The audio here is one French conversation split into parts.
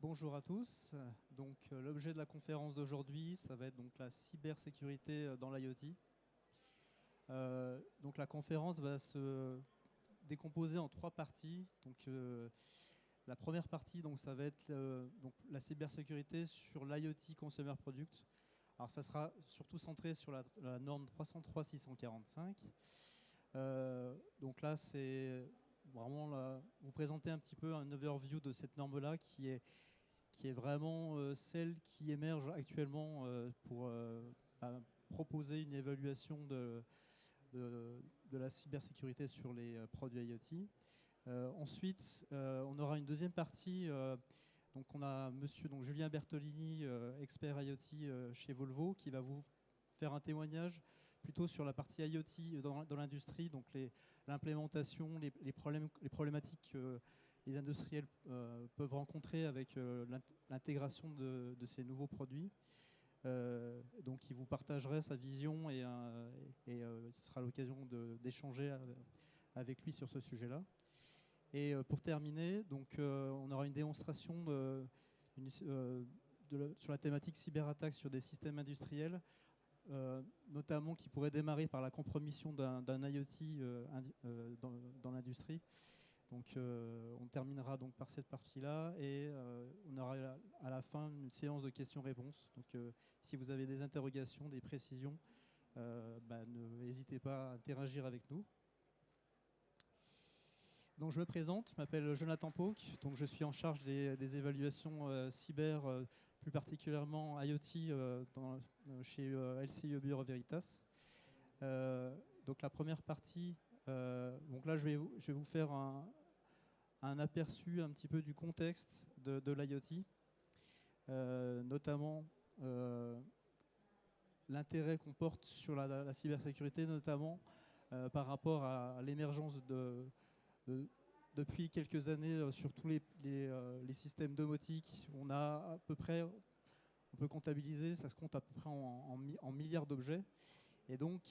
Bonjour à tous. Donc, l'objet de la conférence d'aujourd'hui, ça va être donc la cybersécurité dans l'IoT. Donc, la conférence va se décomposer en trois parties. Donc, la première partie, donc, ça va être donc, la cybersécurité sur l'IoT Consumer Product. Alors, ça sera surtout centré sur la norme 303.645. Donc là, c'est vraiment vous présenter un petit peu un overview de cette norme-là qui est vraiment celle qui émerge actuellement pour proposer une évaluation de la cybersécurité sur les produits IoT. Ensuite, on aura une deuxième partie. Donc on a monsieur Julien Bertolini, expert IoT chez Volvo, qui va vous faire un témoignage plutôt sur la partie IoT dans l'industrie, donc l'implémentation, les problématiques que les industriels peuvent rencontrer avec l'intégration de ces nouveaux produits. Donc il vous partagerait sa vision et ce sera l'occasion d'échanger avec lui sur ce sujet-là. Et pour terminer, donc, on aura une démonstration sur la thématique cyberattaque sur des systèmes industriels, notamment qui pourrait démarrer par la compromission d'un IoT dans l'industrie. Donc on terminera donc par cette partie-là et on aura à la fin une séance de questions-réponses. Donc si vous avez des interrogations, des précisions, n'hésitez pas à interagir avec nous. Donc je me présente, je m'appelle Jonathan Pauque, donc je suis en charge des évaluations cyber, plus particulièrement IoT chez LCI Bureau Veritas. Donc la première partie, donc là je vais vous faire un aperçu un petit peu du contexte de l'IoT, notamment l'intérêt qu'on porte sur la cybersécurité, notamment par rapport à l'émergence depuis quelques années sur tous les systèmes domotiques. On a à peu près, on peut comptabiliser, ça se compte à peu près en milliards d'objets. Et donc,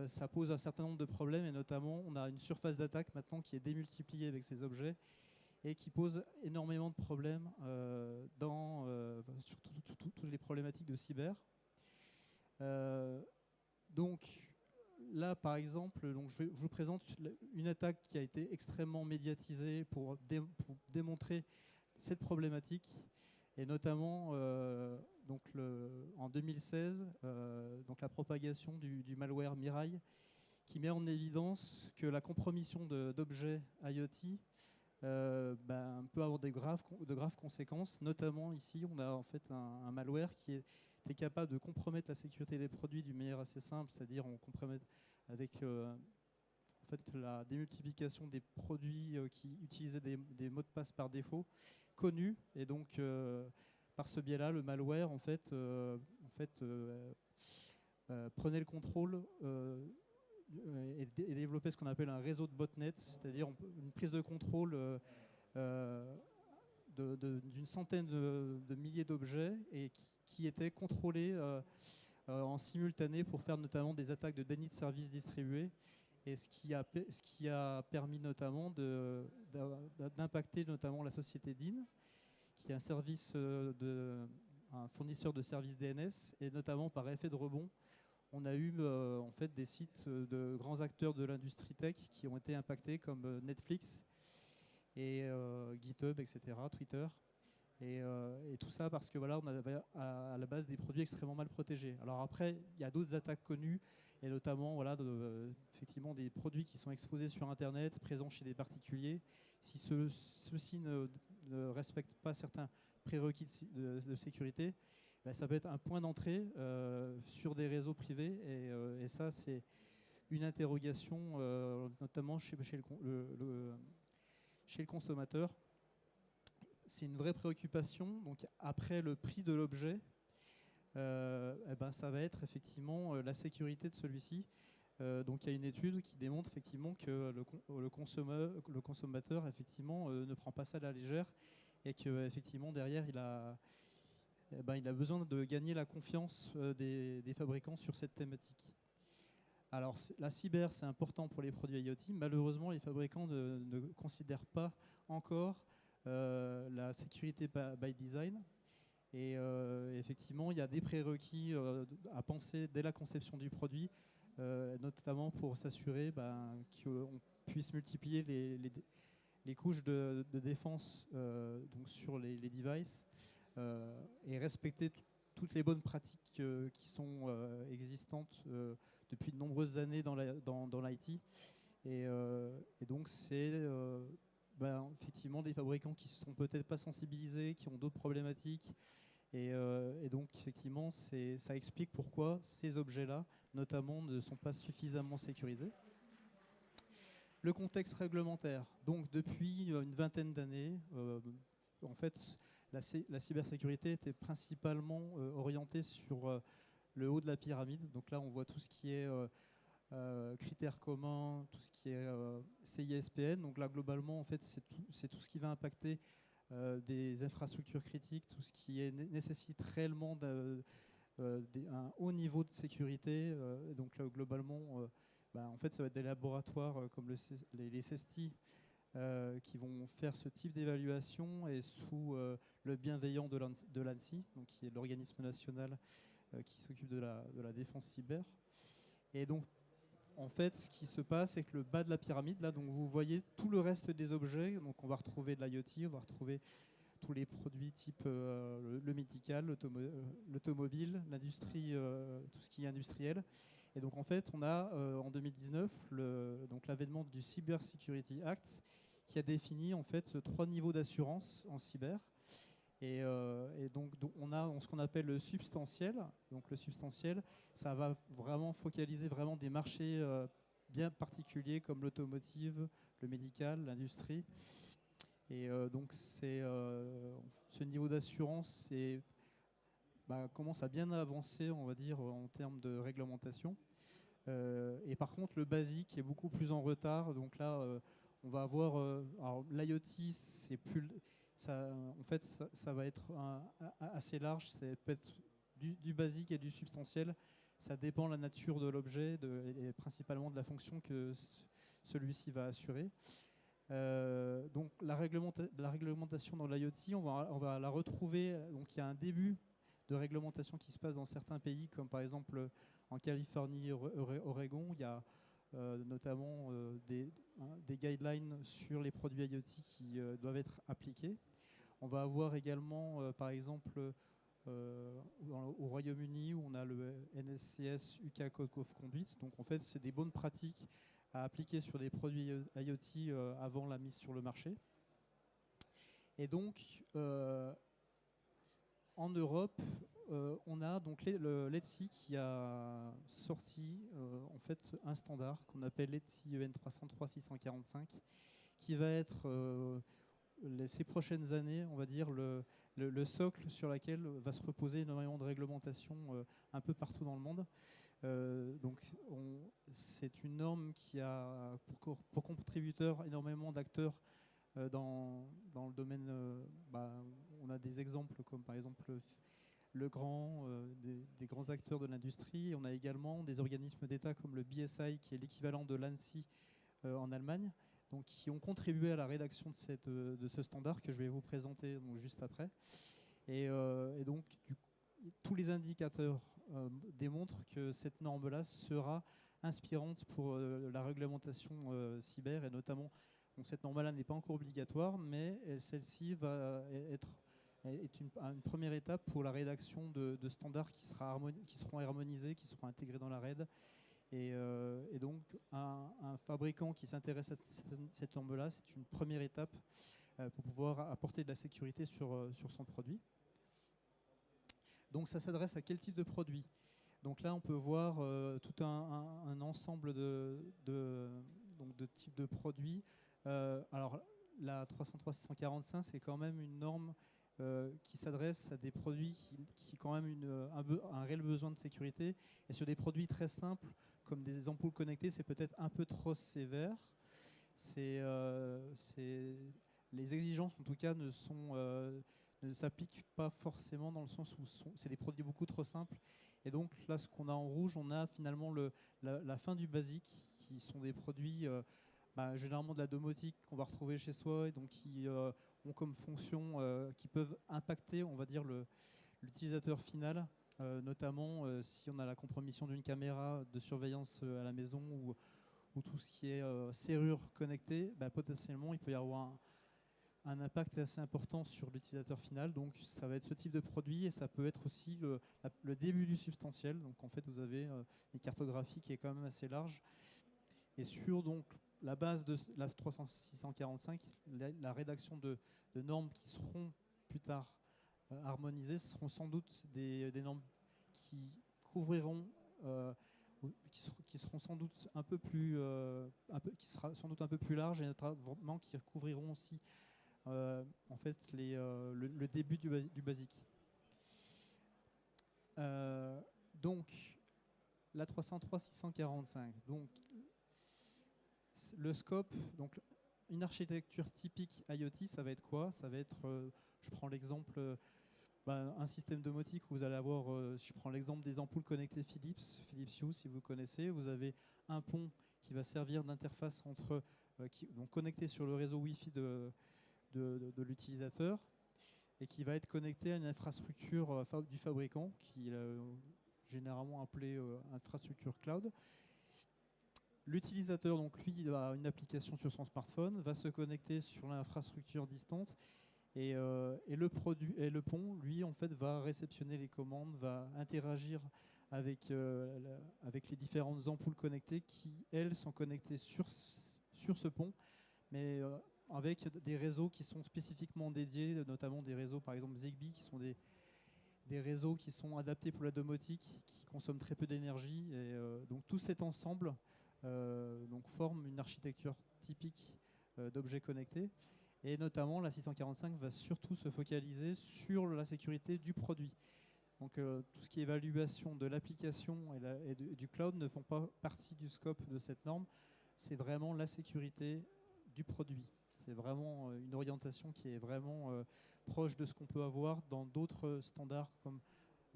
ça pose un certain nombre de problèmes, et notamment, on a une surface d'attaque maintenant qui est démultipliée avec ces objets et qui pose énormément de problèmes sur toutes les problématiques de cyber. Donc, là, par exemple, je vous présente une attaque qui a été extrêmement médiatisée pour démontrer cette problématique. Et notamment, en 2016, la propagation du malware Mirai, qui met en évidence que la compromission d'objets IoT peut avoir de graves conséquences. Notamment ici, on a en fait un malware qui était capable de compromettre la sécurité des produits d'une manière assez simple, c'est-à-dire on compromet avec en fait, la démultiplication des produits qui utilisaient des mots de passe par défaut connus. Et donc, par ce biais-là, le malware en fait, prenait le contrôle et développait ce qu'on appelle un réseau de botnets, c'est-à-dire une prise de contrôle d'une centaine de milliers d'objets et qui étaient contrôlés en simultané pour faire notamment des attaques de déni de services distribués. Et ce qui a permis notamment d'impacter notamment la société DIN, qui est un fournisseur de services DNS, et notamment par effet de rebond, on a eu en fait des sites de grands acteurs de l'industrie tech qui ont été impactés, comme Netflix et GitHub, etc., Twitter. Et tout ça parce que voilà, on avait à la base des produits extrêmement mal protégés. Alors après, il y a d'autres attaques connues, et notamment voilà, effectivement des produits qui sont exposés sur Internet, présents chez des particuliers. Si ceux-ci ne respectent pas certains prérequis de sécurité, ça peut être un point d'entrée sur des réseaux privés. Et ça, c'est une interrogation, notamment chez le consommateur. C'est une vraie préoccupation. Donc après le prix de l'objet, ça va être effectivement la sécurité de celui-ci. Donc il y a une étude qui démontre effectivement que le consommateur effectivement ne prend pas ça à la légère, et que effectivement derrière il a besoin de gagner la confiance des fabricants sur cette thématique. Alors la cyber, c'est important pour les produits IoT. Malheureusement, les fabricants ne considèrent pas encore la sécurité by design. Et effectivement, il y a des prérequis à penser dès la conception du produit, notamment pour s'assurer qu'on puisse multiplier les couches de défense donc sur les devices et respecter toutes les bonnes pratiques qui sont existantes depuis de nombreuses années dans l'IT. Et donc, c'est effectivement des fabricants qui ne sont peut-être pas sensibilisés, qui ont d'autres problématiques. Et donc, effectivement, ça explique pourquoi ces objets-là, notamment, ne sont pas suffisamment sécurisés. Le contexte réglementaire. Donc, depuis une vingtaine d'années, en fait, la cybersécurité était principalement orientée sur le haut de la pyramide. Donc là, on voit tout ce qui est critères communs, tout ce qui est CISPN. Donc là, globalement, en fait, c'est tout ce qui va impacter des infrastructures critiques, tout ce qui nécessite réellement un haut niveau de sécurité. Donc là, globalement, en fait, ça va être des laboratoires comme les CESTI qui vont faire ce type d'évaluation et sous le bienveillant de l'ANSSI, donc qui est l'organisme national qui s'occupe de la défense cyber. Et donc, en fait, ce qui se passe, c'est que le bas de la pyramide, là, donc vous voyez tout le reste des objets. Donc, on va retrouver de l'IoT, on va retrouver tous les produits type le médical, l'automobile, l'industrie, tout ce qui est industriel. Et donc, en fait, on a en 2019 l'avènement du Cyber Security Act qui a défini en fait 3 niveaux d'assurance en cyber. Et donc, on a ce qu'on appelle le substantiel. Donc le substantiel, ça va vraiment focaliser vraiment des marchés bien particuliers comme l'automotive, le médical, l'industrie. Et donc ce niveau d'assurance commence à bien avancer, on va dire, en termes de réglementation. Et par contre, le basique est beaucoup plus en retard. Donc là, on va avoir... alors l'IoT, c'est plus... en fait, ça va être assez large. Ça peut être du basique et du substantiel. Ça dépend de la nature de l'objet et principalement de la fonction que celui-ci va assurer. Donc la réglementation dans l'IoT, on va la retrouver. Donc il y a un début de réglementation qui se passe dans certains pays, comme par exemple en Californie, Oregon. Il y a notamment des guidelines sur les produits IoT qui doivent être appliqués. On va avoir également, par exemple, au Royaume-Uni, où on a le NSCS UK Code of Conduct. Donc, en fait, c'est des bonnes pratiques à appliquer sur des produits IoT avant la mise sur le marché. Et donc, en Europe, on a donc l'ETSI qui a sorti en fait un standard qu'on appelle l'ETSI EN 303-645, qui va être ces prochaines années, on va dire, le socle sur lequel va se reposer énormément de réglementation un peu partout dans le monde. Donc c'est une norme qui a pour contributeur énormément d'acteurs dans le domaine. On a des exemples comme par exemple Legrand, des grands acteurs de l'industrie. On a également des organismes d'État comme le BSI, qui est l'équivalent de l'ANSSI en Allemagne, donc qui ont contribué à la rédaction de ce standard que je vais vous présenter donc, juste après. Et donc, tous les indicateurs démontrent que cette norme-là sera inspirante pour la réglementation cyber, et notamment, donc cette norme-là n'est pas encore obligatoire, mais celle-ci va être une première étape pour la rédaction de standards qui seront harmonisés, qui seront intégrés dans la RED. Et donc, un fabricant qui s'intéresse à cette norme-là, c'est une première étape pour pouvoir apporter de la sécurité sur son produit. Donc, ça s'adresse à quel type de produit? Donc là, on peut voir tout un ensemble de types de produits. Alors, la 303-645, c'est quand même une norme qui s'adresse à des produits qui quand même un réel besoin de sécurité. Et sur des produits très simples, comme des ampoules connectées, c'est peut-être un peu trop sévère. Les exigences, en tout cas, ne s'appliquent pas forcément dans le sens où c'est des produits beaucoup trop simples. Et donc là, ce qu'on a en rouge, on a finalement la fin du basique, qui sont des produits généralement de la domotique qu'on va retrouver chez soi et donc qui ont comme fonction, qui peuvent impacter, on va dire, l'utilisateur final, notamment si on a la compromission d'une caméra de surveillance à la maison ou tout ce qui est serrure connectée, potentiellement il peut y avoir un impact assez important sur l'utilisateur final. Donc ça va être ce type de produit et ça peut être aussi le début du substantiel. Donc en fait vous avez une cartographie qui est quand même assez large. Et sur donc, la base de la 645, la rédaction de normes qui seront plus tard harmonisées seront sans doute des normes qui couvriront, qui seront sans doute un peu plus, qui sera sans doute un peu plus large et notamment qui couvriront aussi en fait le début du basique. Donc la 303-645. Donc le scope, donc une architecture typique IoT, ça va être quoi? Ça va être, je prends l'exemple, un système domotique où vous allez avoir, je prends l'exemple des ampoules connectées Philips Hue, si vous connaissez. Vous avez un pont qui va servir d'interface entre, donc connecté sur le réseau Wi-Fi de l'utilisateur et qui va être connecté à une infrastructure du fabricant, qui est généralement appelée infrastructure cloud. L'utilisateur, donc lui, il a une application sur son smartphone, va se connecter sur l'infrastructure distante et le pont, lui, en fait, va réceptionner les commandes, va interagir avec les différentes ampoules connectées qui, elles, sont connectées sur ce pont, mais avec des réseaux qui sont spécifiquement dédiés, notamment des réseaux, par exemple Zigbee, qui sont des réseaux qui sont adaptés pour la domotique, qui consomment très peu d'énergie. Et donc tout cet ensemble donc forme une architecture typique d'objets connectés. Et notamment, la 645 va surtout se focaliser sur la sécurité du produit. Donc tout ce qui est évaluation de l'application et du cloud ne font pas partie du scope de cette norme. C'est vraiment la sécurité du produit. C'est vraiment une orientation qui est vraiment proche de ce qu'on peut avoir dans d'autres standards, comme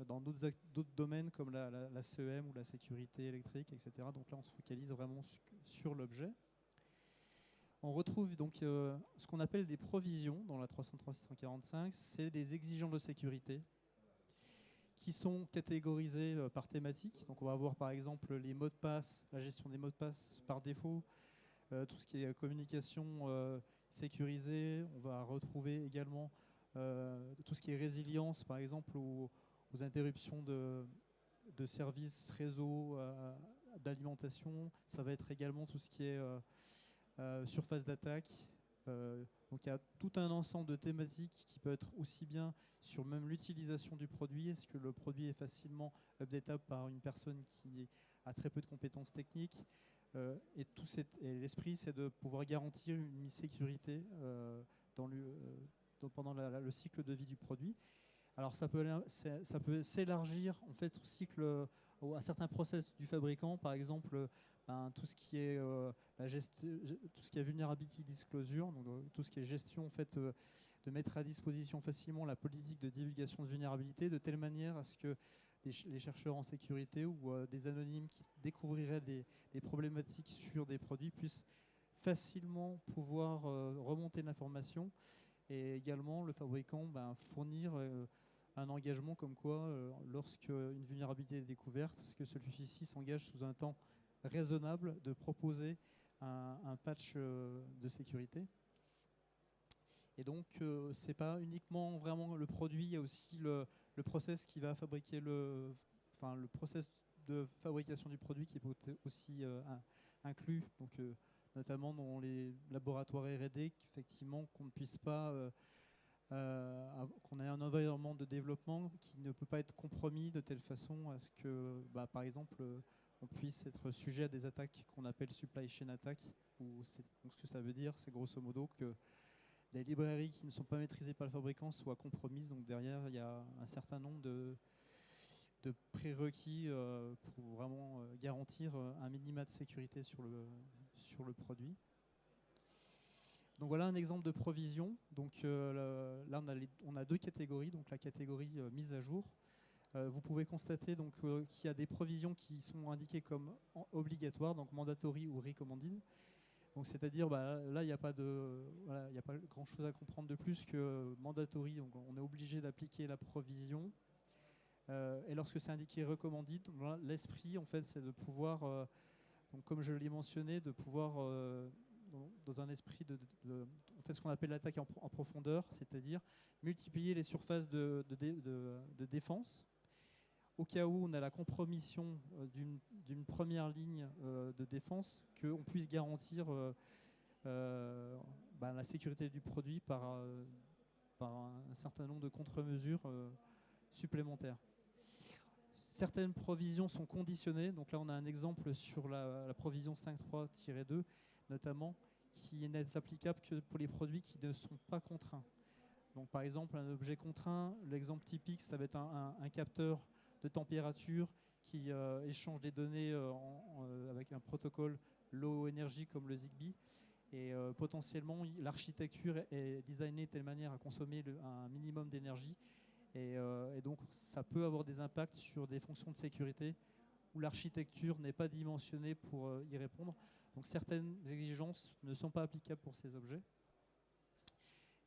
dans d'autres domaines comme la CEM ou la sécurité électrique, etc. Donc là, on se focalise vraiment sur l'objet. On retrouve donc ce qu'on appelle des provisions dans la 303-645. C'est des exigences de sécurité qui sont catégorisées par thématique. Donc on va avoir par exemple les mots de passe, la gestion des mots de passe par défaut, tout ce qui est communication sécurisée. On va retrouver également tout ce qui est résilience, par exemple aux interruptions de services réseau d'alimentation. Ça va être également tout ce qui est surface d'attaque. Donc il y a tout un ensemble de thématiques qui peut être aussi bien sur même l'utilisation du produit. Est-ce que le produit est facilement updatable par une personne qui a très peu de compétences techniques? Et l'esprit, c'est de pouvoir garantir une sécurité pendant le cycle de vie du produit. Alors ça peut s'élargir en fait au cycle, à certains process du fabricant, par exemple tout ce qui est tout ce qui est vulnerability disclosure, donc tout ce qui est gestion en fait de mettre à disposition facilement la politique de divulgation de vulnérabilité de telle manière à ce que les chercheurs en sécurité ou des anonymes qui découvriraient des problématiques sur des produits puissent facilement pouvoir remonter l'information et également le fabricant fournir un engagement comme quoi, lorsque une vulnérabilité est découverte, que celui-ci s'engage sous un temps raisonnable de proposer un patch de sécurité. Et donc, c'est pas uniquement vraiment le produit, il y a aussi le process qui va fabriquer le process de fabrication du produit qui peut être aussi inclus, donc notamment dans les laboratoires R&D, effectivement, qu'on ne puisse pas qu'on ait un environnement de développement qui ne peut pas être compromis de telle façon à ce que, par exemple, on puisse être sujet à des attaques qu'on appelle supply chain attack. Donc ce que ça veut dire, c'est grosso modo que les librairies qui ne sont pas maîtrisées par le fabricant soient compromises. Donc derrière, il y a un certain nombre de prérequis pour vraiment garantir un minima de sécurité sur le produit. Donc voilà un exemple de provision. Donc là, on a deux catégories. Donc la catégorie mise à jour. Vous pouvez constater donc qu'il y a des provisions qui sont indiquées comme obligatoires, donc mandatory ou recommended. Donc c'est-à-dire, là, il n'y a pas voilà, il a pas grand-chose à comprendre de plus que mandatory. Donc on est obligé d'appliquer la provision. Et lorsque c'est indiqué recommanded, voilà, l'esprit, en fait, c'est de pouvoir, donc comme je l'ai mentionné, de pouvoir, dans un esprit on fait ce qu'on appelle l'attaque en profondeur, c'est-à-dire multiplier les surfaces de défense. Au cas où on a la compromission d'une première ligne de défense, qu'on puisse garantir la sécurité du produit par un certain nombre de contre-mesures supplémentaires. Certaines provisions sont conditionnées. Donc là, on a un exemple sur la provision 5.3-2, notamment, qui n'est applicable que pour les produits qui ne sont pas contraints. Donc par exemple, un objet contraint, l'exemple typique, ça va être un capteur de température qui échange des données avec un protocole low energy comme le Zigbee. Et potentiellement, l'architecture est designée de telle manière à consommer un minimum d'énergie. Et donc, ça peut avoir des impacts sur des fonctions de sécurité où l'architecture n'est pas dimensionnée pour y répondre. Donc, certaines exigences ne sont pas applicables pour ces objets.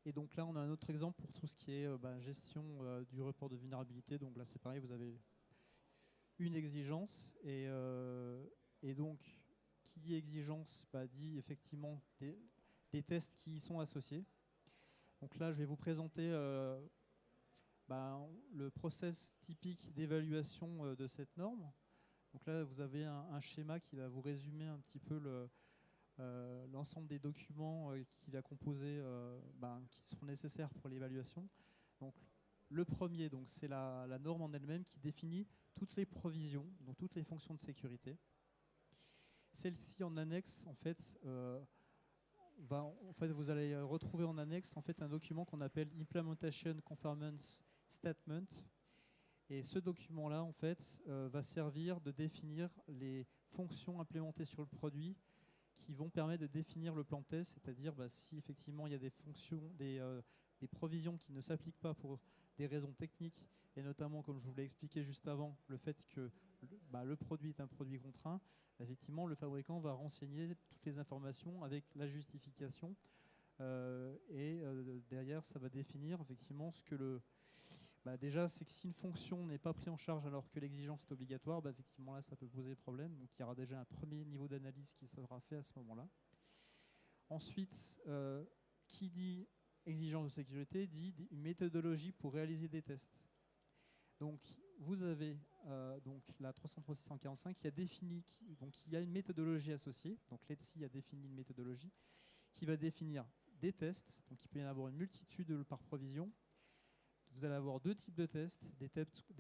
Et donc là, on a un autre exemple pour tout ce qui est gestion du report de vulnérabilité. Donc là, c'est pareil, vous avez une exigence. Et donc, qui dit exigence dit effectivement des tests qui y sont associés. Donc là, je vais vous présenter le process typique d'évaluation de cette norme. Donc là, vous avez un schéma qui va vous résumer un petit peu l'ensemble des documents qui va composer, qui seront nécessaires pour l'évaluation. Donc, le premier, c'est la norme en elle-même qui définit toutes les provisions, donc toutes les fonctions de sécurité. Celle-ci en annexe, en fait, vous allez retrouver en annexe en fait un document qu'on appelle Implementation Conformance Statement. Et ce document-là, en fait, va servir de définir les fonctions implémentées sur le produit qui vont permettre de définir le plan de test, c'est-à-dire si effectivement il y a des fonctions, des provisions qui ne s'appliquent pas pour des raisons techniques, et notamment, comme je vous l'ai expliqué juste avant, le fait que le produit est un produit contraint, effectivement, le fabricant va renseigner toutes les informations avec la justification, derrière, ça va définir effectivement ce que déjà, c'est que si une fonction n'est pas prise en charge alors que l'exigence est obligatoire, effectivement, là, ça peut poser problème. Donc, il y aura déjà un premier niveau d'analyse qui sera fait à ce moment-là. Ensuite, qui dit exigence de sécurité dit une méthodologie pour réaliser des tests. Donc, vous avez la 33645 qui a défini, il y a une méthodologie associée. Donc, l'ETSI a défini une méthodologie qui va définir des tests. Donc, il peut y en avoir une multitude par provision. Vous allez avoir deux types de tests, des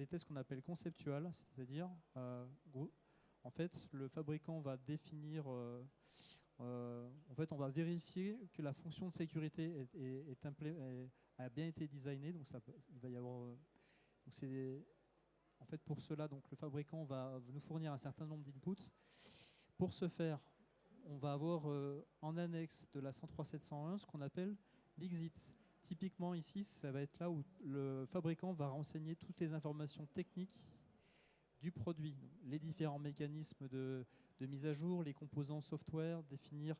tests qu'on appelle conceptuels, c'est-à-dire, en fait, le fabricant va définir, en fait, on va vérifier que la fonction de sécurité a bien été designée, donc il va y avoir, en fait, pour cela, donc le fabricant va nous fournir un certain nombre d'inputs. Pour ce faire, on va avoir en annexe de la 103.701 ce qu'on appelle l'EXIT. Typiquement ici, ça va être là où le fabricant va renseigner toutes les informations techniques du produit, les différents mécanismes de mise à jour, les composants software, définir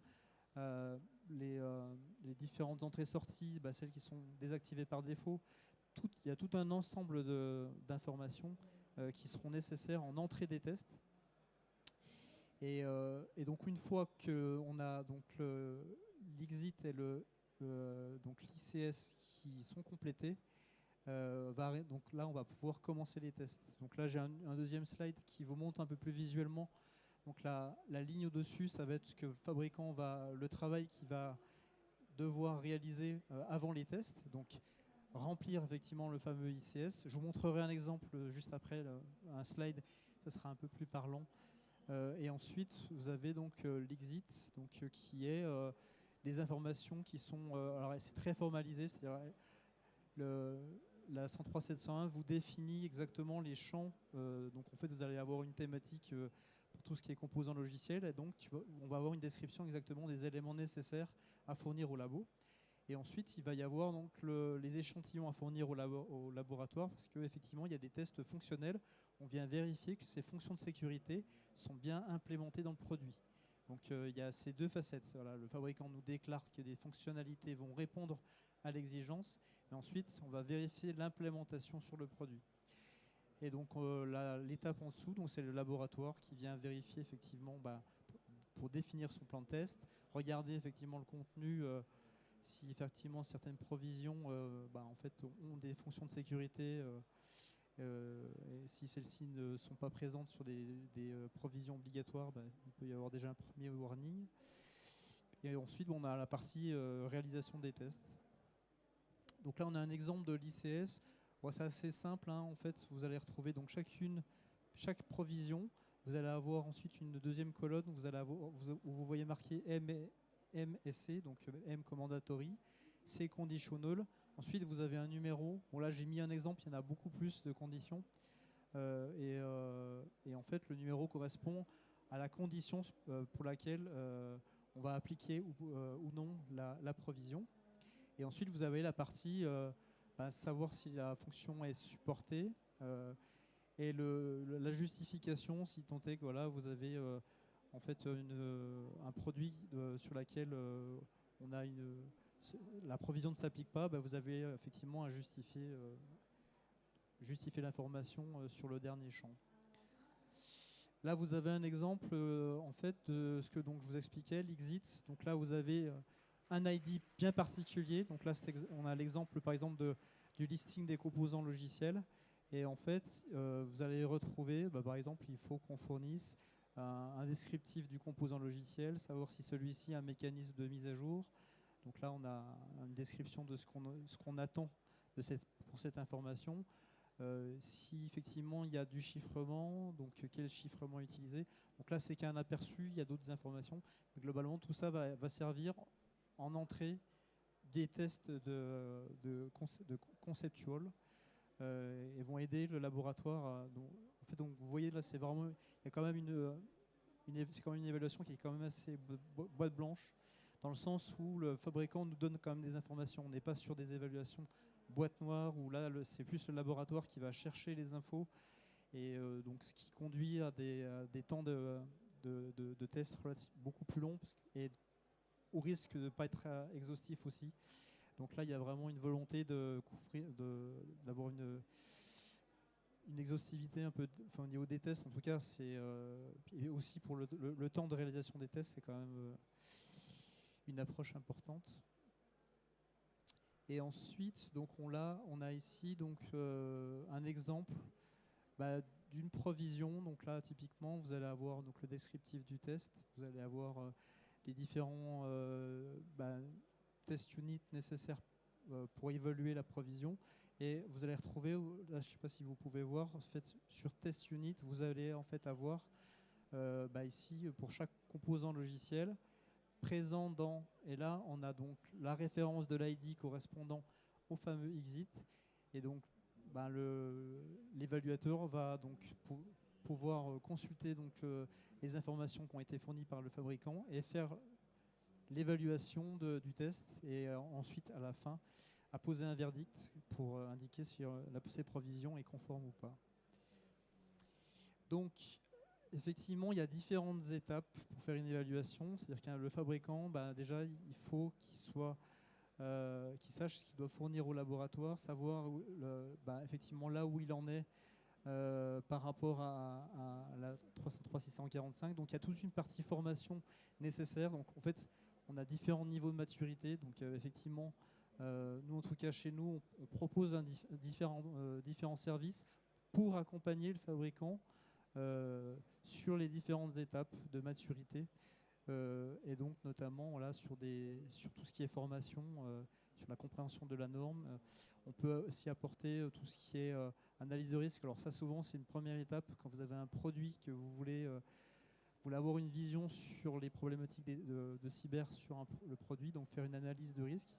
les différentes entrées-sorties, celles qui sont désactivées par défaut. Il y a tout un ensemble d'informations qui seront nécessaires en entrée des tests. Et donc une fois qu'on a l'EXIT et donc l'ICS qui sont complétés, donc là on va pouvoir commencer les tests. Donc là j'ai un deuxième slide qui vous montre un peu plus visuellement. Donc la ligne au-dessus, ça va être ce que le fabricant le travail qu'il va devoir réaliser avant les tests. Donc remplir effectivement le fameux ICS. Je vous montrerai un exemple juste après, un slide, ça sera un peu plus parlant. Et ensuite vous avez donc l'EXIT, qui est des informations qui sont, alors c'est très formalisé, c'est-à-dire la 103.701 vous définit exactement les champs. Donc en fait, vous allez avoir une thématique pour tout ce qui est composant logiciel, et donc on va avoir une description exactement des éléments nécessaires à fournir au labo. Et ensuite, il va y avoir donc les échantillons à fournir au laboratoire, parce qu'effectivement, il y a des tests fonctionnels. On vient vérifier que ces fonctions de sécurité sont bien implémentées dans le produit. Donc il y a ces deux facettes. Voilà, le fabricant nous déclare que des fonctionnalités vont répondre à l'exigence, et ensuite on va vérifier l'implémentation sur le produit. Et donc l'étape en dessous, donc c'est le laboratoire qui vient vérifier effectivement pour définir son plan de test, regarder effectivement le contenu, si effectivement certaines provisions en fait, ont des fonctions de sécurité, et si celles-ci ne sont pas présentes sur des provisions obligatoires, il peut y avoir déjà un premier warning. Et ensuite, on a la partie réalisation des tests. Donc là, on a un exemple de l'ICS. Bon, c'est assez simple, hein. En fait, vous allez retrouver donc chaque provision. Vous allez avoir ensuite une deuxième colonne où vous voyez marqué M et C, donc M mandatory, C conditional. Ensuite, vous avez un numéro. Bon, là, j'ai mis un exemple, il y en a beaucoup plus de conditions. Et en fait, le numéro correspond à la condition pour laquelle on va appliquer ou non la provision. Et ensuite, vous avez la partie savoir si la fonction est supportée, et la justification, si tant est que voilà, vous avez en fait un produit sur lequel la provision ne s'applique pas, vous avez effectivement à justifier l'information sur le dernier champ. Là, vous avez un exemple en fait de ce que donc, je vous expliquais, l'Xit. Donc là, vous avez un ID bien particulier. Donc là, on a l'exemple par exemple du listing des composants logiciels. Et en fait, vous allez retrouver, par exemple, il faut qu'on fournisse un descriptif du composant logiciel, savoir si celui-ci a un mécanisme de mise à jour. Donc là, on a une description de ce qu'on attend pour cette information. Si effectivement il y a du chiffrement, donc quel chiffrement utiliser. Donc là, c'est qu'un aperçu, il y a d'autres informations. Mais globalement, tout ça va servir en entrée des tests de conceptual, et vont aider le laboratoire. En fait, donc, vous voyez là, c'est vraiment, il y a quand même c'est quand même une évaluation qui est quand même assez boîte blanche, dans le sens où le fabricant nous donne quand même des informations. On n'est pas sur des évaluations boîte noire, où là, c'est plus le laboratoire qui va chercher les infos, et donc ce qui conduit à des temps de tests beaucoup plus longs, et au risque de ne pas être exhaustif aussi. Donc là, il y a vraiment une volonté d'avoir une exhaustivité un peu, au niveau des tests, en tout cas, et aussi pour le temps de réalisation des tests, c'est quand même une approche importante. Et ensuite, donc on a ici donc un exemple d'une provision. Donc là, typiquement, vous allez avoir donc le descriptif du test, vous allez avoir les différents test units nécessaires pour évaluer la provision. Et vous allez retrouver, là, je ne sais pas si vous pouvez voir, en fait, sur test unit, vous allez en fait avoir ici, pour chaque composant logiciel, présent dans, et là on a donc la référence de l'ID correspondant au fameux Xit, et donc l'évaluateur va donc pouvoir consulter donc les informations qui ont été fournies par le fabricant et faire l'évaluation du test, et ensuite à la fin à poser un verdict pour indiquer si ces provisions est conforme ou pas. Donc effectivement, il y a différentes étapes pour faire une évaluation. C'est-à-dire que le fabricant, déjà, il faut qu'il sache ce qu'il doit fournir au laboratoire, savoir effectivement là où il en est par rapport à la 303-645. Donc il y a toute une partie formation nécessaire. Donc en fait, on a différents niveaux de maturité. Donc effectivement, nous en tout cas chez nous, on propose différents services pour accompagner le fabricant sur les différentes étapes de maturité, et donc notamment sur tout ce qui est formation, sur la compréhension de la norme. On peut aussi apporter tout ce qui est analyse de risque. Alors ça, souvent, c'est une première étape quand vous avez un produit que vous voulez avoir une vision sur les problématiques de cyber sur le produit, donc faire une analyse de risque,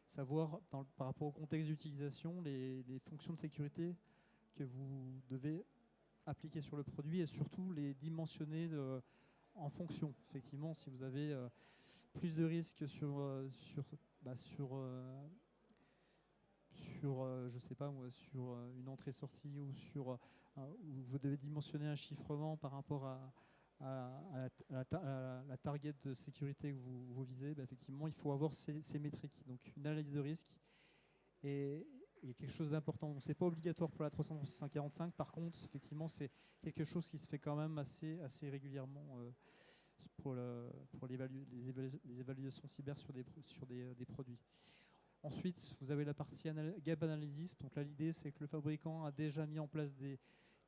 savoir par rapport au contexte d'utilisation les fonctions de sécurité que vous devez appliquer sur le produit, et surtout les dimensionner en fonction. Effectivement, si vous avez plus de risques sur je sais pas moi, sur une entrée-sortie, ou où vous devez dimensionner un chiffrement par rapport la target de sécurité que vous visez, bah, effectivement, il faut avoir ces métriques. Donc une analyse de risque est quelque chose d'important. Ce n'est pas obligatoire pour la 345. Par contre, effectivement, c'est quelque chose qui se fait quand même assez régulièrement pour les évaluations cyber sur des produits. Ensuite, vous avez la partie gap analysis. Donc là, l'idée, c'est que le fabricant a déjà mis en place des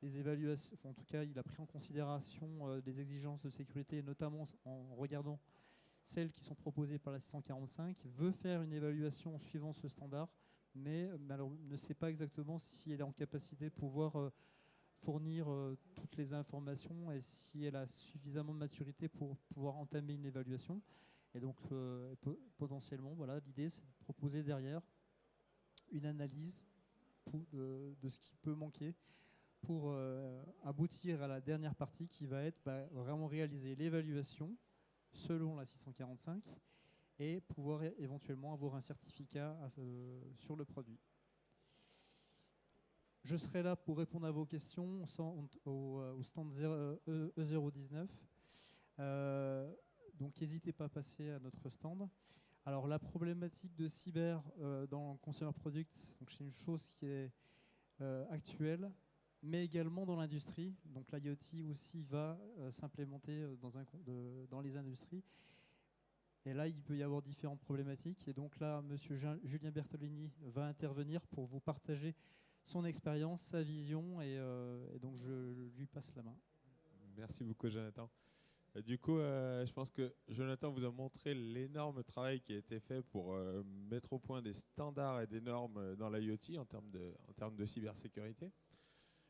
évaluations, enfin, en tout cas, il a pris en considération des exigences de sécurité, notamment en regardant celles qui sont proposées par la 645, veut faire une évaluation suivant ce standard, mais alors, ne sait pas exactement si elle est en capacité de pouvoir fournir toutes les informations et si elle a suffisamment de maturité pour pouvoir entamer une évaluation. Et donc, potentiellement, voilà, l'idée, c'est de proposer derrière une analyse de ce qui peut manquer pour aboutir à la dernière partie qui va être vraiment réaliser l'évaluation selon la 645 et pouvoir éventuellement avoir un certificat sur le produit. Je serai là pour répondre à vos questions au stand E019. Donc n'hésitez pas à passer à notre stand. Alors la problématique de cyber dans le consumer product, c'est une chose qui est actuelle, mais également dans l'industrie. Donc l'IoT aussi va s'implémenter dans les industries. Et là, il peut y avoir différentes problématiques. Et donc là, monsieur Julien Bertolini va intervenir pour vous partager son expérience, sa vision, et donc je lui passe la main. Merci beaucoup, Jonathan. Du coup, je pense que Jonathan vous a montré l'énorme travail qui a été fait pour mettre au point des standards et des normes dans l'IoT en termes de cybersécurité.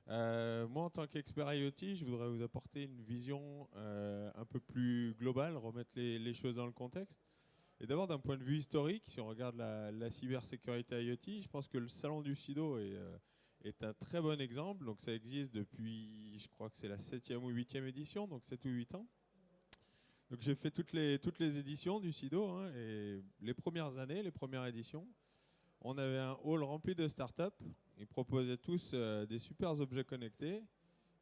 Moi, en tant qu'expert IoT, je voudrais vous apporter une vision un peu plus globale, remettre les choses dans le contexte. Et d'abord, d'un point de vue historique, si on regarde la cybersécurité IoT, je pense que le salon du CIDO est un très bon exemple. Donc ça existe depuis, je crois que c'est la 7e ou 8e édition, donc 7 ou 8 ans. Donc j'ai fait toutes les éditions du CIDO, hein, et les premières années, les premières éditions, on avait un hall rempli de startups. Ils proposaient tous des super objets connectés.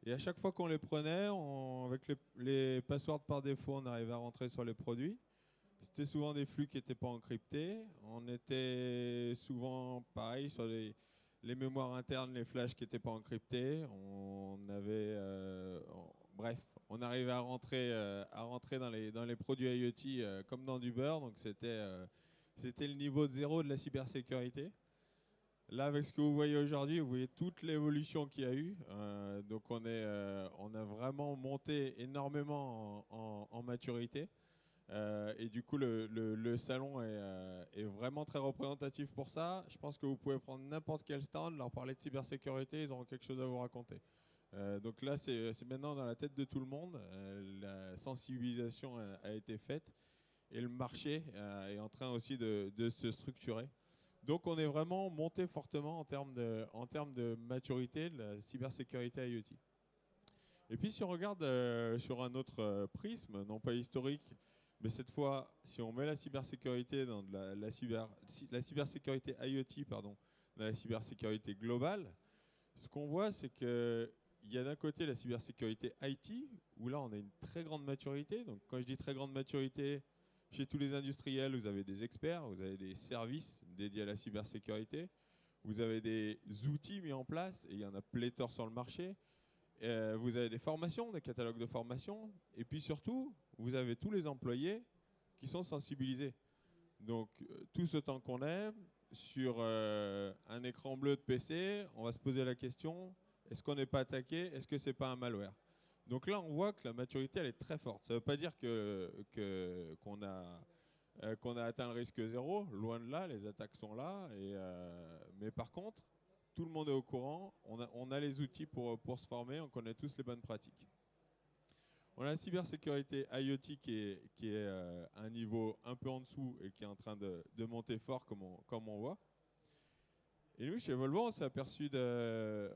Et à chaque fois qu'on les prenait, avec les passwords par défaut, on arrivait à rentrer sur les produits. C'était souvent des flux qui n'étaient pas encryptés. On était souvent pareil sur les mémoires internes, les flashs qui n'étaient pas encryptés. On avait, bref, on arrivait à rentrer dans les produits IoT comme dans du beurre. Donc c'était le niveau de zéro de la cybersécurité. Là, avec ce que vous voyez aujourd'hui, vous voyez toute l'évolution qu'il y a eu. Donc on a vraiment monté énormément en maturité. Et du coup, le salon est vraiment très représentatif pour ça. Je pense que vous pouvez prendre n'importe quel stand, leur parler de cybersécurité, ils auront quelque chose à vous raconter. Donc là, c'est maintenant dans la tête de tout le monde. La sensibilisation a été faite et le marché est en train aussi de se structurer. Donc on est vraiment monté fortement en termes de maturité de la cybersécurité IoT. Et puis si on regarde sur un autre prisme, non pas historique, mais cette fois, si on met la cybersécurité dans la cybersécurité IoT, pardon, dans la cybersécurité globale, ce qu'on voit, c'est qu'il y a d'un côté la cybersécurité IT, où là on a une très grande maturité. Donc quand je dis très grande maturité, chez tous les industriels, vous avez des experts, vous avez des services dédiés à la cybersécurité, vous avez des outils mis en place, et il y en a pléthore sur le marché. Vous avez des formations, des catalogues de formation, et puis surtout, vous avez tous les employés qui sont sensibilisés. Donc, tout ce temps qu'on est sur un écran bleu de PC, on va se poser la question, est-ce qu'on n'est pas attaqué? Est-ce que ce n'est pas un malware? Donc là, on voit que la maturité, elle est très forte. Ça ne veut pas dire qu'on a atteint le risque zéro. Loin de là, les attaques sont là. Mais par contre, tout le monde est au courant. On a les outils pour se former. On connaît tous les bonnes pratiques. On a la cybersécurité IoT qui est à un niveau un peu en dessous et qui est en train de monter fort, comme on voit. Et nous, chez Volvo, on s'est aperçu ça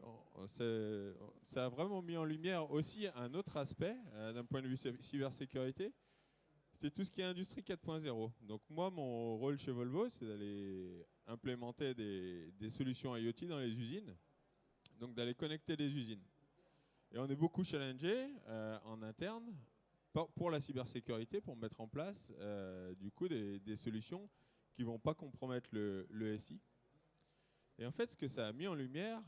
a vraiment mis en lumière aussi un autre aspect d'un point de vue cybersécurité. C'est tout ce qui est industrie 4.0. Donc moi, mon rôle chez Volvo, c'est d'aller implémenter des solutions IoT dans les usines. Donc d'aller connecter des usines. Et on est beaucoup challengé en interne pour la cybersécurité, pour mettre en place du coup des solutions qui ne vont pas compromettre le SI. Et en fait, ce que ça a mis en lumière,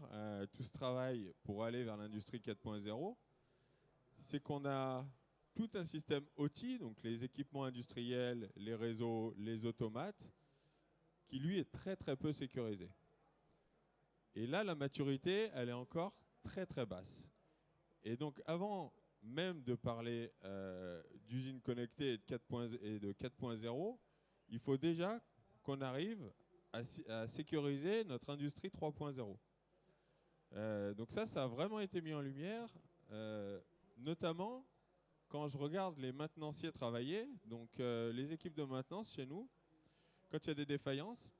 tout ce travail pour aller vers l'industrie 4.0, c'est qu'on a tout un système OT, donc les équipements industriels, les réseaux, les automates, qui lui est très très peu sécurisé. Et là, la maturité, elle est encore très très basse. Et donc, avant même de parler d'usines connectées et de 4.0, il faut déjà qu'on arrive à sécuriser notre industrie 3.0. Donc ça a vraiment été mis en lumière, notamment quand je regarde les maintenanciers travailler, donc les équipes de maintenance chez nous, quand il y a des défaillances,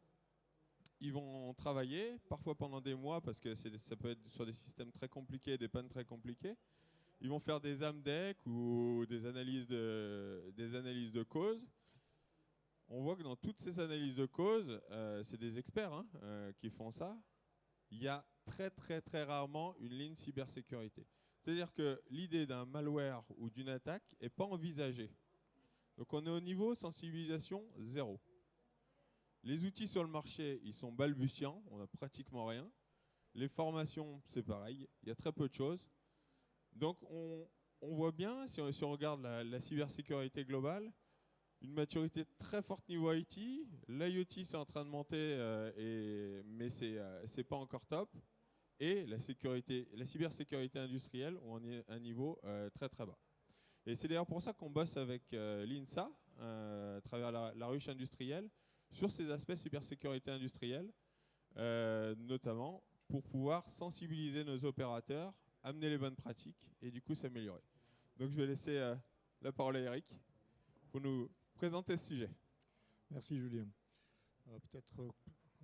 ils vont travailler, parfois pendant des mois, parce que ça peut être sur des systèmes très compliqués, des pannes très compliquées. Ils vont faire des AMDEC ou des analyses de cause. On voit que dans toutes ces analyses de cause, c'est des experts qui font ça. Il y a très très très rarement une ligne cybersécurité. C'est-à-dire que l'idée d'un malware ou d'une attaque n'est pas envisagée. Donc on est au niveau sensibilisation 0. Les outils sur le marché, ils sont balbutiants, on n'a pratiquement rien. Les formations, c'est pareil, il y a très peu de choses. Donc on voit bien, si on regarde la cybersécurité globale, une maturité très forte niveau IT. L'IoT, c'est en train de monter, mais c'est pas encore top. Et la cybersécurité industrielle ont un niveau très très bas. Et c'est d'ailleurs pour ça qu'on bosse avec l'INSA, à travers la ruche industrielle, sur ces aspects cybersécurité industrielle, notamment pour pouvoir sensibiliser nos opérateurs, amener les bonnes pratiques et du coup s'améliorer. Donc je vais laisser la parole à Eric pour nous présenter ce sujet. Merci Julien. Peut-être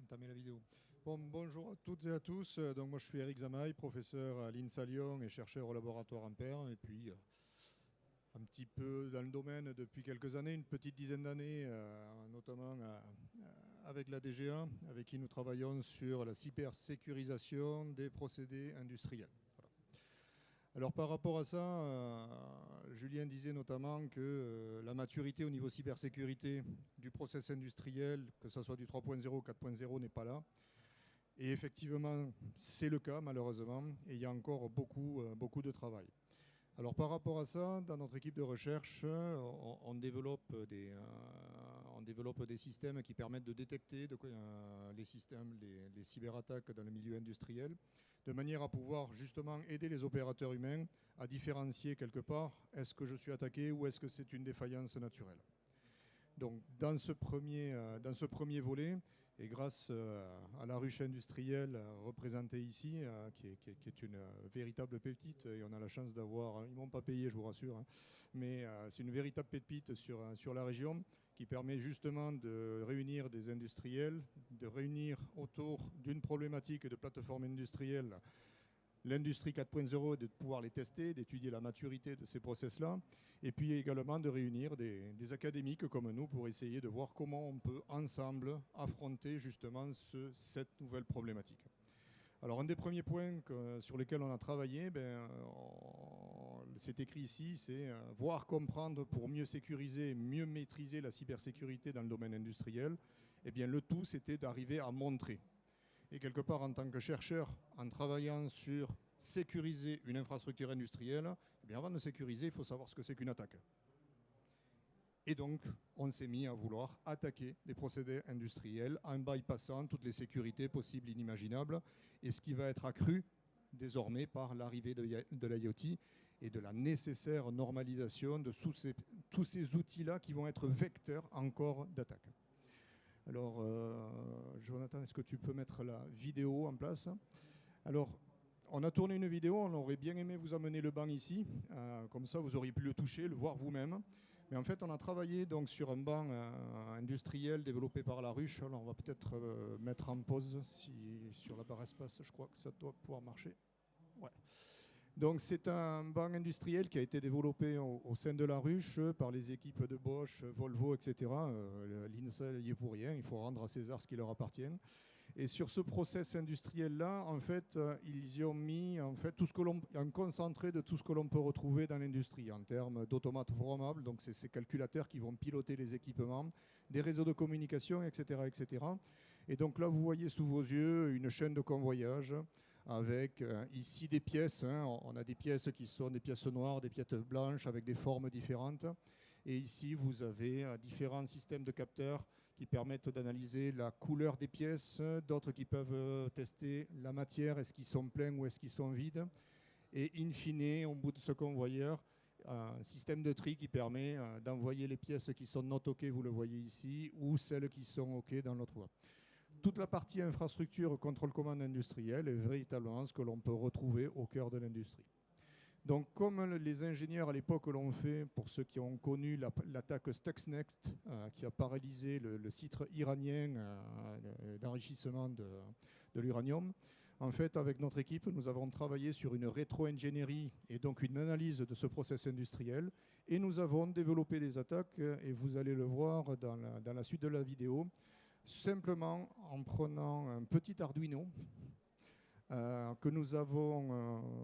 entamer la vidéo. Bon, bonjour à toutes et à tous. Donc moi je suis Eric Zamaï, professeur à l'INSA Lyon et chercheur au laboratoire Ampère. Et puis un petit peu dans le domaine depuis quelques années, une petite dizaine d'années, notamment avec la DGA, avec qui nous travaillons sur la cybersécurisation des procédés industriels. Voilà. Alors par rapport à ça, Julien disait notamment que la maturité au niveau cybersécurité du process industriel, que ce soit du 3.0 ou 4.0, n'est pas là. Et effectivement, c'est le cas malheureusement, et il y a encore beaucoup de travail. Alors par rapport à ça, dans notre équipe de recherche, on développe des systèmes qui permettent de détecter les cyberattaques dans le milieu industriel, de manière à pouvoir justement aider les opérateurs humains à différencier quelque part, est-ce que je suis attaqué ou est-ce que c'est une défaillance naturelle. Donc dans ce premier volet, et grâce à la ruche industrielle représentée ici, qui est une véritable pépite, et on a la chance d'avoir, ils ne m'ont pas payé je vous rassure, mais c'est une véritable pépite sur la région qui permet justement de réunir des industriels, de réunir autour d'une problématique de plateforme industrielle l'industrie 4.0 et de pouvoir les tester, d'étudier la maturité de ces process-là, et puis également de réunir des académiques comme nous pour essayer de voir comment on peut ensemble affronter justement cette nouvelle problématique. Alors un des premiers points sur lesquels on a travaillé, c'est écrit ici, c'est voir, comprendre pour mieux sécuriser, mieux maîtriser la cybersécurité dans le domaine industriel. Eh bien le tout, c'était d'arriver à montrer. Et quelque part, en tant que chercheur, en travaillant sur sécuriser une infrastructure industrielle, eh bien avant de sécuriser, il faut savoir ce que c'est qu'une attaque. Et donc, on s'est mis à vouloir attaquer des procédés industriels en bypassant toutes les sécurités possibles et inimaginables, et ce qui va être accru désormais par l'arrivée de l'IoT et de la nécessaire normalisation de tous ces outils-là qui vont être vecteurs encore d'attaque. Alors, Jonathan, est-ce que tu peux mettre la vidéo en place? Alors, on a tourné une vidéo, on aurait bien aimé vous amener le banc ici, comme ça vous auriez pu le toucher, le voir vous-même. Mais en fait, on a travaillé donc sur un banc industriel développé par la ruche. Alors, on va peut-être mettre en pause sur la barre espace, je crois que ça doit pouvoir marcher. Ouais. Donc c'est un banc industriel qui a été développé au sein de la ruche par les équipes de Bosch, Volvo, etc. L'INSA y est pour rien, il faut rendre à César ce qui leur appartient. Et sur ce process industriel-là, en fait, ils y ont mis en fait, un concentré de tout ce que l'on peut retrouver dans l'industrie en termes d'automates programmables, donc c'est ces calculateurs qui vont piloter les équipements, des réseaux de communication, etc., etc. Et donc là, vous voyez sous vos yeux une chaîne de convoyage avec ici des pièces. On a des pièces qui sont des pièces noires, des pièces blanches avec des formes différentes. Et ici, vous avez différents systèmes de capteurs qui permettent d'analyser la couleur des pièces, d'autres qui peuvent tester la matière, est-ce qu'ils sont pleins ou est-ce qu'ils sont vides. Et in fine, au bout de ce convoyeur, un système de tri qui permet d'envoyer les pièces qui sont not OK, vous le voyez ici, ou celles qui sont OK dans l'autre voie. Toute la partie infrastructure, contrôle-commande industriel est véritablement ce que l'on peut retrouver au cœur de l'industrie. Donc, comme les ingénieurs à l'époque l'ont fait, pour ceux qui ont connu l'attaque Stuxnet, qui a paralysé le site iranien d'enrichissement de l'uranium, en fait, avec notre équipe, nous avons travaillé sur une rétro-ingénierie et donc une analyse de ce process industriel. Et nous avons développé des attaques, et vous allez le voir dans la suite de la vidéo, simplement en prenant un petit Arduino,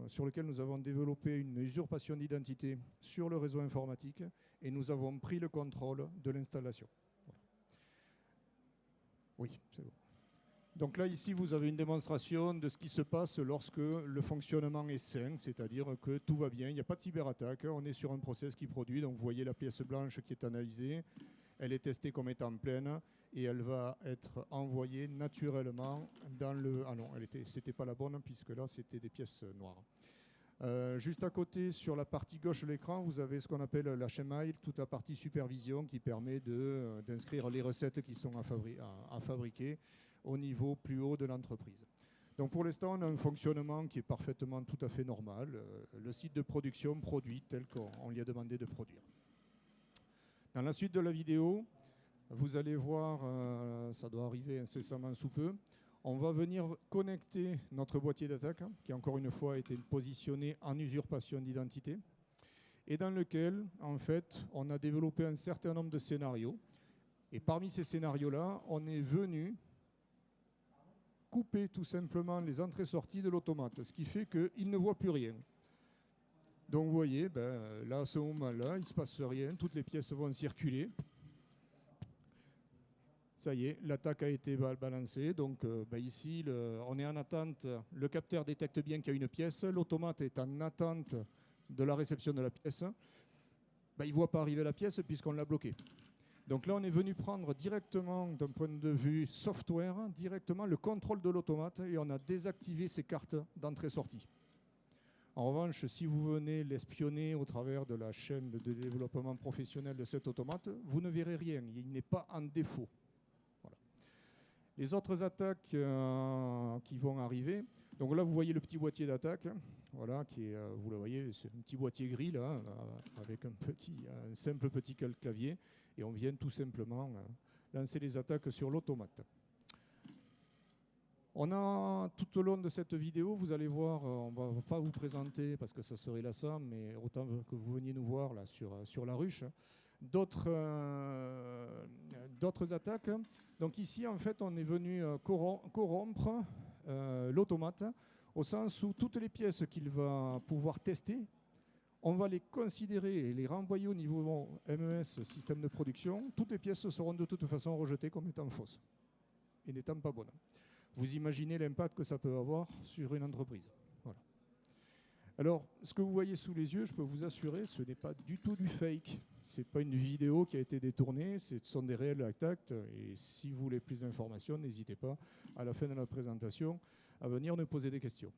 sur lequel nous avons développé une usurpation d'identité sur le réseau informatique et nous avons pris le contrôle de l'installation. Voilà. Oui, c'est bon. Donc là, ici, vous avez une démonstration de ce qui se passe lorsque le fonctionnement est sain, c'est-à-dire que tout va bien, il n'y a pas de cyberattaque, on est sur un process qui produit, donc vous voyez la pièce blanche qui est analysée, elle est testée comme étant pleine, et elle va être envoyée naturellement dans le... Ah non, c'était pas la bonne, puisque là, c'était des pièces noires. Juste à côté, sur la partie gauche de l'écran, vous avez ce qu'on appelle l'HMI, toute la partie supervision qui permet d'inscrire les recettes qui sont à fabriquer au niveau plus haut de l'entreprise. Donc pour l'instant, on a un fonctionnement qui est parfaitement tout à fait normal. Le site de production produit tel qu'on lui a demandé de produire. Dans la suite de la vidéo, vous allez voir, ça doit arriver incessamment sous peu, on va venir connecter notre boîtier d'attaque, qui encore une fois a été positionné en usurpation d'identité, et dans lequel, en fait, on a développé un certain nombre de scénarios. Et parmi ces scénarios-là, on est venu couper tout simplement les entrées-sorties de l'automate, ce qui fait qu'il ne voit plus rien. Donc vous voyez, là, à ce moment-là, il ne se passe rien, toutes les pièces vont circuler. Ça y est, l'attaque a été balancée. Donc ici, on est en attente. Le capteur détecte bien qu'il y a une pièce. L'automate est en attente de la réception de la pièce. Il ne voit pas arriver la pièce puisqu'on l'a bloqué. Donc là, on est venu prendre directement, d'un point de vue software, directement le contrôle de l'automate et on a désactivé ces cartes d'entrée-sortie. En revanche, si vous venez l'espionner au travers de la chaîne de développement professionnel de cet automate, vous ne verrez rien. Il n'est pas en défaut. Voilà. Les autres attaques qui vont arriver, donc là, vous voyez le petit boîtier d'attaque, voilà, qui est, vous le voyez, c'est un petit boîtier gris, là, avec un simple petit clavier, et on vient tout simplement lancer les attaques sur l'automate. On a, tout au long de cette vidéo, vous allez voir, on ne va pas vous présenter parce que ça serait lassant, mais autant que vous veniez nous voir là sur la ruche, d'autres attaques. Donc ici, en fait, on est venu corrompre l'automate au sens où toutes les pièces qu'il va pouvoir tester, on va les considérer et les renvoyer au niveau MES, système de production. Toutes les pièces seront de toute façon rejetées comme étant fausses et n'étant pas bonnes. Vous imaginez l'impact que ça peut avoir sur une entreprise. Voilà. Alors, ce que vous voyez sous les yeux, je peux vous assurer, ce n'est pas du tout du fake. Ce n'est pas une vidéo qui a été détournée, ce sont des réels attaques. Et si vous voulez plus d'informations, n'hésitez pas, à la fin de la présentation, à venir nous poser des questions.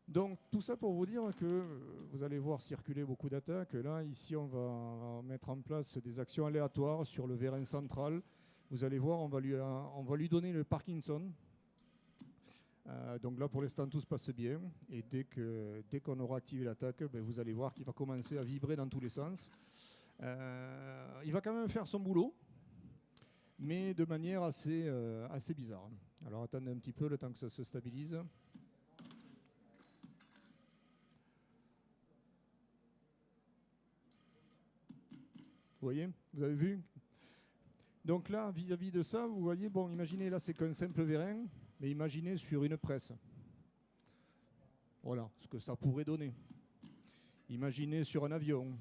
Donc, tout ça pour vous dire que vous allez voir circuler beaucoup d'attaques. Là, ici, on va mettre en place des actions aléatoires sur le vérin central. Vous allez voir, on va lui donner le Parkinson. Donc là, pour l'instant, tout se passe bien. Et dès qu'on aura activé l'attaque, vous allez voir qu'il va commencer à vibrer dans tous les sens. Il va quand même faire son boulot, mais de manière assez bizarre. Alors attendez un petit peu le temps que ça se stabilise. Vous voyez? Vous avez vu? Donc là, vis-à-vis de ça, vous voyez, bon, imaginez, là, c'est qu'un simple vérin. Mais imaginez sur une presse. Voilà ce que ça pourrait donner. Imaginez sur un avion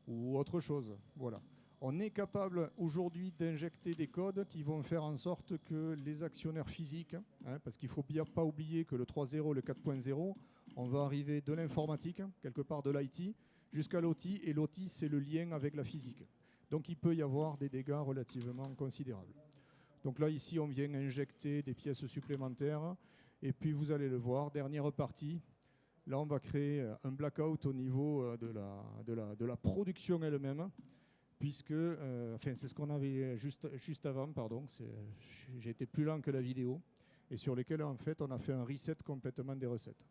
ou autre chose. Voilà. On est capable aujourd'hui d'injecter des codes qui vont faire en sorte que les actionnaires physiques, parce qu'il ne faut bien pas oublier que le 3.0, le 4.0, on va arriver de l'informatique, quelque part de l'IT, jusqu'à l'OT, et l'OT, c'est le lien avec la physique. Donc il peut y avoir des dégâts relativement considérables. Donc là, ici, on vient injecter des pièces supplémentaires, et puis vous allez le voir, dernière partie, là, on va créer un blackout au niveau de la production elle-même, puisque, enfin, c'est ce qu'on avait juste avant, pardon, j'ai été plus lent que la vidéo, et sur lesquels, en fait, on a fait un reset complètement des recettes.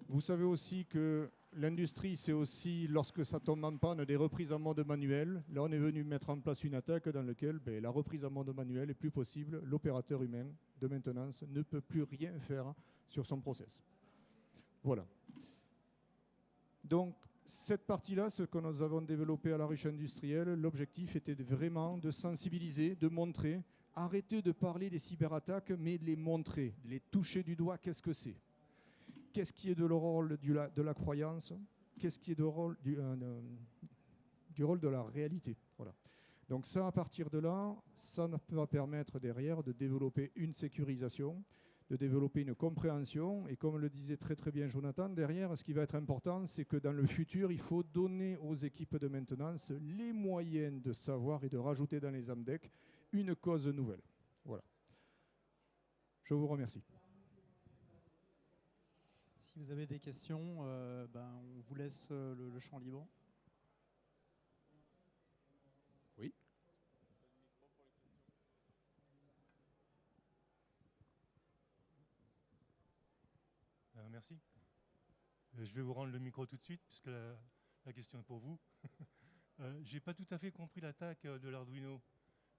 Vous savez aussi que l'industrie, c'est aussi, lorsque ça tombe en panne, des reprises en mode manuel. Là, on est venu mettre en place une attaque dans laquelle la reprise en mode manuel est plus possible. L'opérateur humain de maintenance ne peut plus rien faire sur son process. Voilà. Donc, cette partie-là, ce que nous avons développé à la ruche industrielle, l'objectif était vraiment de sensibiliser, de montrer, arrêter de parler des cyberattaques, mais de les montrer, de les toucher du doigt, qu'est-ce que c'est. Qu'est-ce qui est de le rôle de la croyance? Qu'est-ce qui est du rôle de la réalité? Voilà. Donc ça, à partir de là, ça va permettre derrière de développer une sécurisation, de développer une compréhension. Et comme le disait très très bien Jonathan, derrière, ce qui va être important, c'est que dans le futur, il faut donner aux équipes de maintenance les moyens de savoir et de rajouter dans les AMDEC une cause nouvelle. Voilà. Je vous remercie. Si vous avez des questions, on vous laisse le champ libre. Oui. Merci. Je vais vous rendre le micro tout de suite, puisque la question est pour vous. J'ai pas tout à fait compris l'attaque de l'Arduino.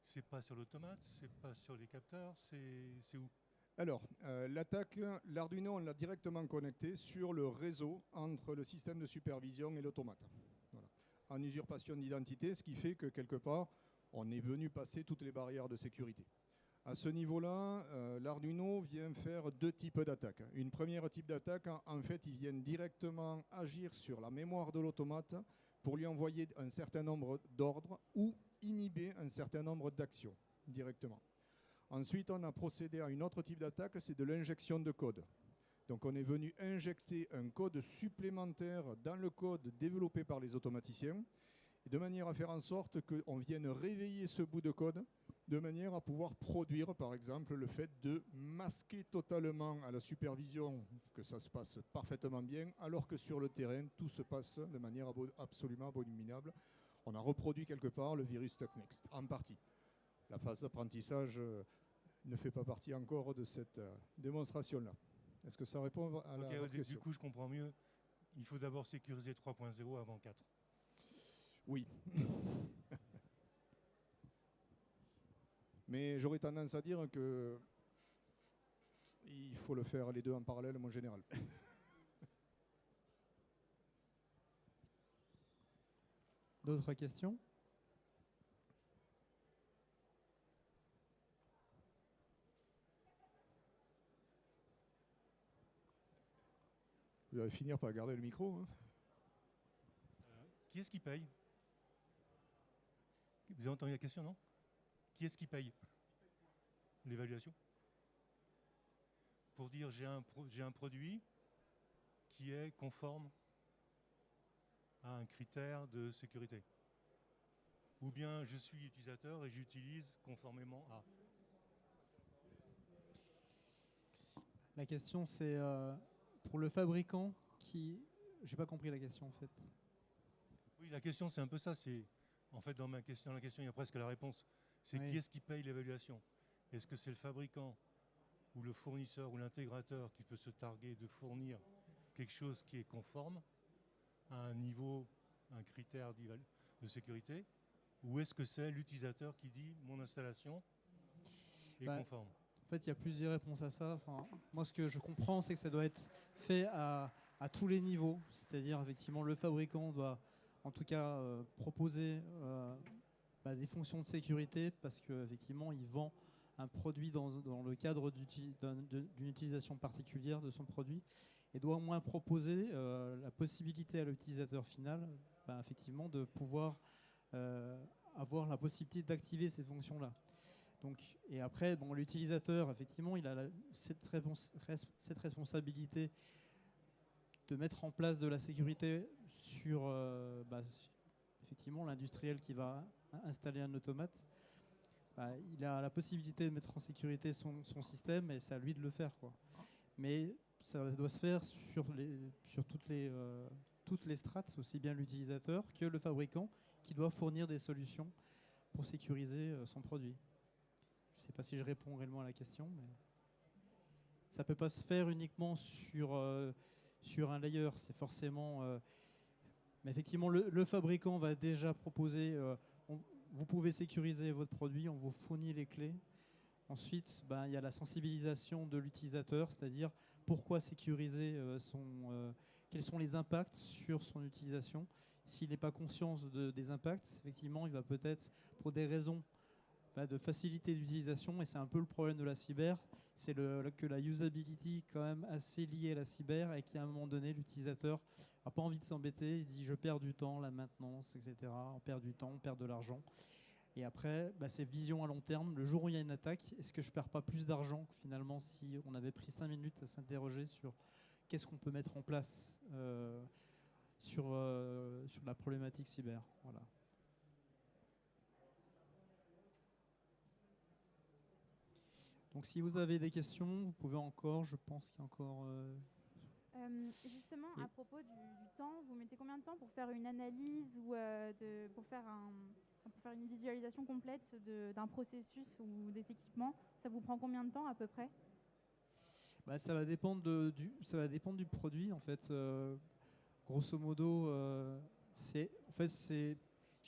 C'est pas sur l'automate, c'est pas sur les capteurs, c'est où? Alors, l'attaque, l'Arduino, on l'a directement connecté sur le réseau entre le système de supervision et l'automate. Voilà. En usurpation d'identité, ce qui fait que quelque part, on est venu passer toutes les barrières de sécurité. À ce niveau-là, l'Arduino vient faire deux types d'attaques. Une première type d'attaque, en fait, ils viennent directement agir sur la mémoire de l'automate pour lui envoyer un certain nombre d'ordres ou inhiber un certain nombre d'actions directement. Ensuite, on a procédé à une autre type d'attaque, c'est de l'injection de code. Donc on est venu injecter un code supplémentaire dans le code développé par les automaticiens, de manière à faire en sorte qu'on vienne réveiller ce bout de code, de manière à pouvoir produire, par exemple, le fait de masquer totalement à la supervision que ça se passe parfaitement bien, alors que sur le terrain, tout se passe de manière absolument abominable. On a reproduit quelque part le virus StuckNext, en partie. La phase d'apprentissage ne fait pas partie encore de cette démonstration-là. Est-ce que ça répond à la question? Du coup, je comprends mieux. Il faut d'abord sécuriser 3.0 avant 4. Oui. Mais j'aurais tendance à dire que il faut le faire les deux en parallèle, en général. D'autres questions? Vous allez finir par garder le micro. Hein. Qui est-ce qui paye? Vous avez entendu la question, non? Qui est-ce qui paye l'évaluation? Pour dire j'ai un produit qui est conforme à un critère de sécurité. Ou bien je suis utilisateur et j'utilise conformément à. La question c'est pour le fabricant qui... J'ai pas compris la question en fait. Oui, la question c'est un peu ça. C'est en fait dans la question il y a presque la réponse. C'est oui. Qui est-ce qui paye l'évaluation? Est-ce que c'est le fabricant ou le fournisseur ou l'intégrateur qui peut se targuer de fournir quelque chose qui est conforme à un niveau, un critère de sécurité? Ou est-ce que c'est l'utilisateur qui dit mon installation est conforme? En fait, il y a plusieurs réponses à ça. Enfin, moi, ce que je comprends, c'est que ça doit être fait à tous les niveaux. C'est-à-dire, effectivement, le fabricant doit, en tout cas, proposer des fonctions de sécurité parce qu'effectivement, il vend un produit dans le cadre d'une utilisation particulière de son produit, et doit au moins proposer la possibilité à l'utilisateur final, effectivement, de pouvoir avoir la possibilité d'activer ces fonctions-là. Donc, et après, l'utilisateur, effectivement, il a cette responsabilité de mettre en place de la sécurité sur effectivement l'industriel qui va installer un automate. Il a la possibilité de mettre en sécurité son système, et c'est à lui de le faire, quoi. Mais ça doit se faire sur toutes les strates, aussi bien l'utilisateur que le fabricant, qui doit fournir des solutions pour sécuriser son produit. Je ne sais pas si je réponds réellement à la question, mais ça ne peut pas se faire uniquement sur un layer. C'est forcément... mais effectivement, le fabricant va déjà proposer... vous pouvez sécuriser votre produit, on vous fournit les clés. Ensuite, il y a la sensibilisation de l'utilisateur, c'est-à-dire pourquoi sécuriser quels sont les impacts sur son utilisation. S'il n'est pas conscient des impacts, effectivement, il va peut-être, pour des raisons de facilité d'utilisation, et c'est un peu le problème de la cyber, c'est que la usability est quand même assez liée à la cyber, et qu'à un moment donné, l'utilisateur n'a pas envie de s'embêter, il se dit je perds du temps, la maintenance, etc. On perd du temps, on perd de l'argent. Et après, c'est vision à long terme. Le jour où il y a une attaque, est-ce que je ne perds pas plus d'argent que finalement si on avait pris 5 minutes à s'interroger sur qu'est-ce qu'on peut mettre en place sur la problématique cyber. Voilà. Donc si vous avez des questions, vous pouvez encore, je pense qu'il y a encore... Justement, oui. À propos du temps, vous mettez combien de temps pour faire une analyse ou pour faire une visualisation complète d'un processus ou des équipements? Ça vous prend combien de temps à peu près? Ça va dépendre du produit, en fait. Grosso modo, je n'ai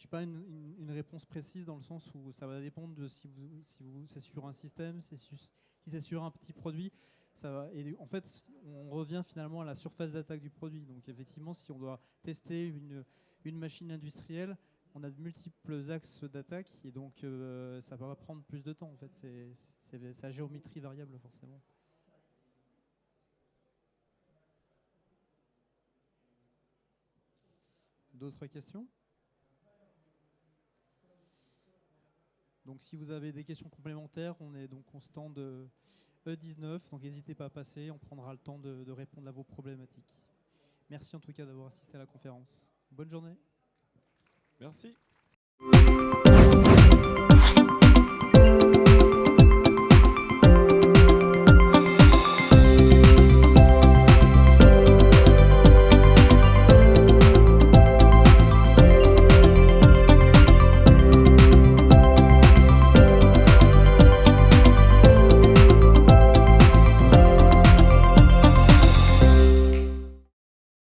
pas une réponse précise, dans le sens où ça va dépendre de si c'est sur un système, si c'est sur un petit produit. Et en fait, on revient finalement à la surface d'attaque du produit. Donc effectivement, si on doit tester une machine industrielle, on a de multiples axes d'attaque, et donc ça va prendre plus de temps. En fait, c'est à géométrie variable, forcément. D'autres questions? Donc si vous avez des questions complémentaires, on est donc au stand E19, donc n'hésitez pas à passer, on prendra le temps de répondre à vos problématiques. Merci en tout cas d'avoir assisté à la conférence. Bonne journée. Merci.